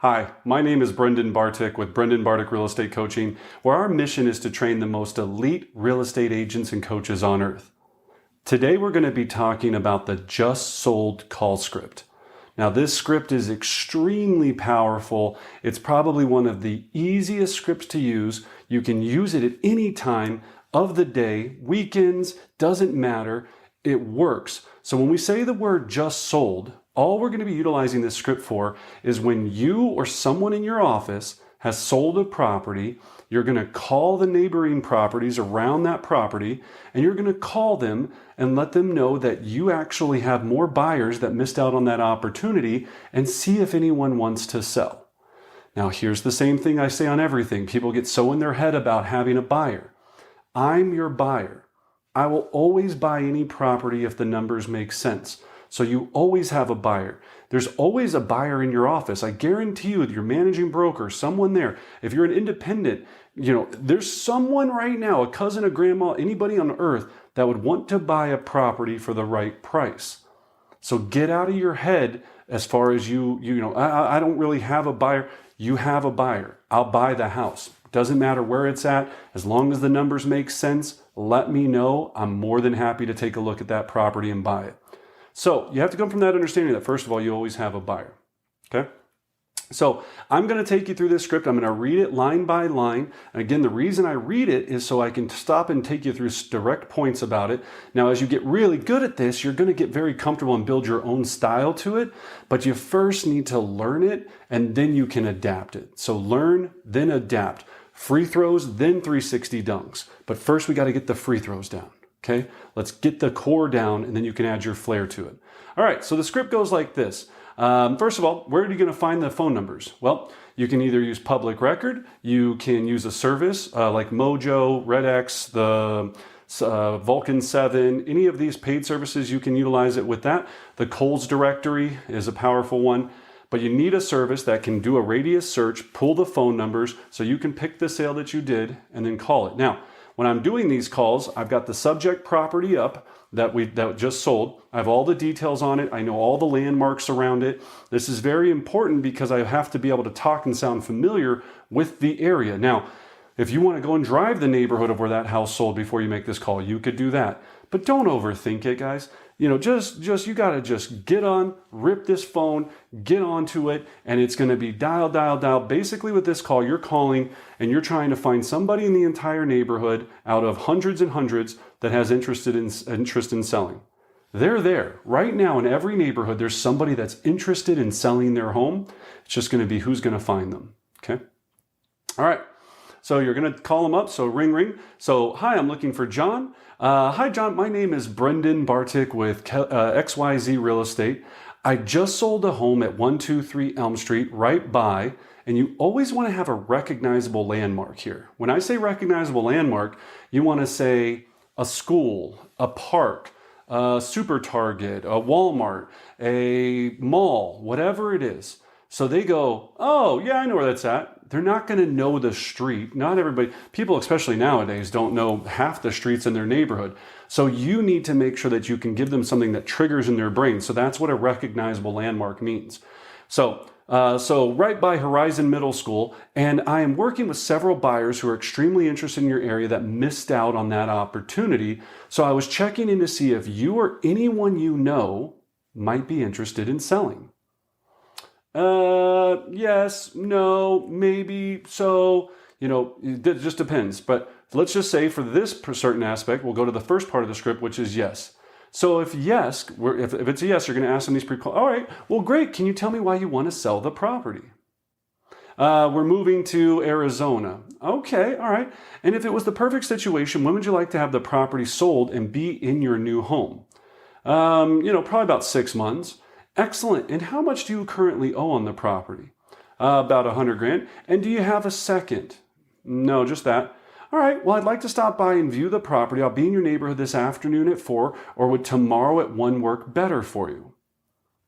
Hi, my name is Brendan Bartik with Brendan Bartik Real Estate Coaching, where our mission is to train the most elite real estate agents and coaches on earth. Today we're going to be talking about the just sold call script. Now this script is extremely powerful. It's probably one of the easiest scripts to use. You can use it at any time of the day, weekends, doesn't matter. It works. So when we say the word just sold, all we're going to be utilizing this script for is when you or someone in your office has sold a property, you're going to call the neighboring properties around that property, and you're going to call them and let them know that you actually have more buyers that missed out on that opportunity and see if anyone wants to sell. Now, here's the same thing I say on everything. People get so in their head about having a buyer. I'm your buyer. I will always buy any property if the numbers make sense. So you always have a buyer. There's always a buyer in your office. I guarantee you, your managing broker, someone there. If you're an independent, there's someone right now, a cousin, a grandma, anybody on earth that would want to buy a property for the right price. So get out of your head as far as I don't really have a buyer. You have a buyer. I'll buy the house. Doesn't matter where it's at. As long as the numbers make sense, let me know. I'm more than happy to take a look at that property and buy it. So you have to come from that understanding that, first of all, you always have a buyer, okay? So I'm going to take you through this script. I'm going to read it line by line. And again, the reason I read it is so I can stop and take you through direct points about it. Now, as you get really good at this, you're going to get very comfortable and build your own style to it. But you first need to learn it, and then you can adapt it. So learn, then adapt. Free throws, then 360 dunks. But first, we got to get the free throws down. Okay, let's get the core down, and then you can add your flair to it. All right, so the script goes like this. First of all, where are you going to find the phone numbers? Well, you can either use public record, you can use a service like Mojo, RedX, the Vulcan 7, any of these paid services, you can utilize it with that. The Kohl's directory is a powerful one. But you need a service that can do a radius search, pull the phone numbers, so you can pick the sale that you did and then call it. Now, when I'm doing these calls, I've got the subject property up that just sold. I have all the details on it. I know all the landmarks around it. This is very important because I have to be able to talk and sound familiar with the area. Now, if you want to go and drive the neighborhood of where that house sold before you make this call, you could do that. But don't overthink it, guys. You got to just get on, rip this phone, get onto it, and it's going to be dial, dial, dial. Basically with this call, you're calling and you're trying to find somebody in the entire neighborhood out of hundreds and hundreds that has interest in selling. They're there. Right now in every neighborhood, there's somebody that's interested in selling their home. It's just going to be who's going to find them. Okay? All right. So you're going to call them up. So ring, ring. So, hi, I'm looking for John. Hi, John. My name is Brendan Bartik with XYZ Real Estate. I just sold a home at 123 Elm Street right by, and you always want to have a recognizable landmark here. When I say recognizable landmark, you want to say a school, a park, a super Target, a Walmart, a mall, whatever it is. So they go, oh, yeah, I know where that's at. They're not going to know the street. Not everybody, people especially nowadays, don't know half the streets in their neighborhood. So you need to make sure that you can give them something that triggers in their brain. So that's what a recognizable landmark means. So right by Horizon Middle School, and I am working with several buyers who are extremely interested in your area that missed out on that opportunity. So I was checking in to see if you or anyone you know might be interested in selling. Yes, no, maybe, so, it just depends. But let's just say for this certain aspect, we'll go to the first part of the script, which is yes. So if yes, if it's a yes, you're going to ask them these pre-calls. All right, well, great. Can you tell me why you want to sell the property? We're moving to Arizona. Okay, all right. And if it was the perfect situation, when would you like to have the property sold and be in your new home? Probably about 6 months. Excellent. And how much do you currently owe on the property? About $100,000. And do you have a second? No, just that. All right. Well, I'd like to stop by and view the property. I'll be in your neighborhood this afternoon at 4, or would tomorrow at 1 work better for you?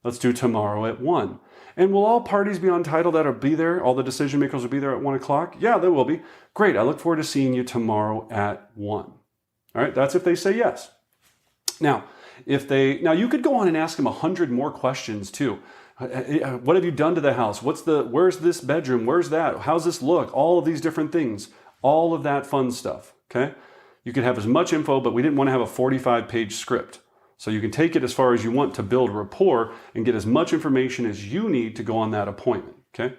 Let's do tomorrow at 1. And will all parties be on title that'll be there? All the decision makers will be there at 1 o'clock? Yeah, they will be. Great. I look forward to seeing you tomorrow at 1. All right. That's if they say yes. Now, you could go on and ask them 100 more questions too. What have you done to the house? Where's this bedroom? Where's that? How's this look? All of these different things, all of that fun stuff, okay? You can have as much info, but we didn't want to have a 45-page script. So you can take it as far as you want to build rapport and get as much information as you need to go on that appointment, okay?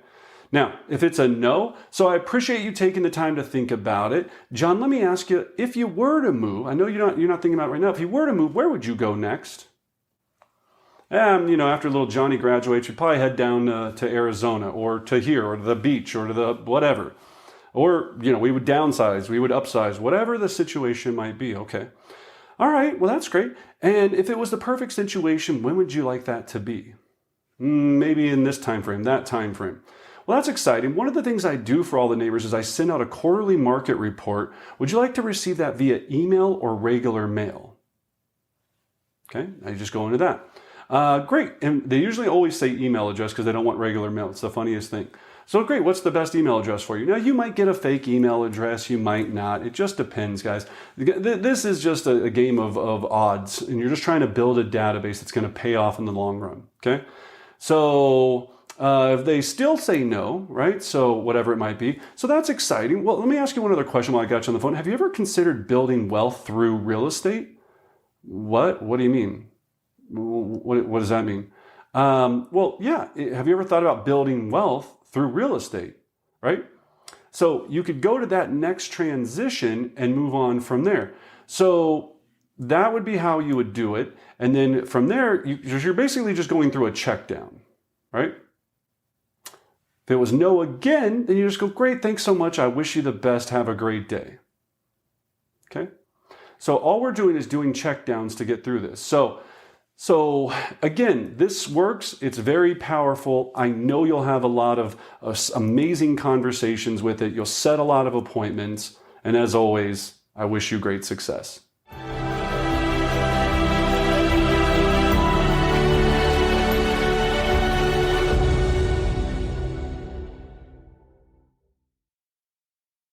Now, if it's a no, so I appreciate you taking the time to think about it. John, let me ask you, if you were to move, I know you're not thinking about it right now, if you were to move, where would you go next? After little Johnny graduates, you'd probably head down to Arizona or to here or to the beach or to the whatever. Or, we would downsize, we would upsize, whatever the situation might be, okay? All right, well, that's great. And if it was the perfect situation, when would you like that to be? Maybe in this time frame, that time frame. Well, that's exciting. One of the things I do for all the neighbors is I send out a quarterly market report. Would you like to receive that via email or regular mail? Okay, now you just go into that. Great, and they usually always say email address because they don't want regular mail. It's the funniest thing. So great, what's the best email address for you? Now, you might get a fake email address, you might not. It just depends, guys. This is just a game of odds, and you're just trying to build a database that's going to pay off in the long run, okay? So if they still say no, right, so whatever it might be, so that's exciting. Well, let me ask you one other question while I got you on the phone. Have you ever considered building wealth through real estate? What? What do you mean? What does that mean? Well, yeah. Have you ever thought about building wealth through real estate, right? So you could go to that next transition and move on from there. So that would be how you would do it. And then from there, you're basically just going through a check down, right? If it was no again, then you just go, great, thanks so much. I wish you the best. Have a great day. Okay? So all we're doing is doing check downs to get through this. So again, this works. It's very powerful. I know you'll have a lot of amazing conversations with it. You'll set a lot of appointments. And as always, I wish you great success.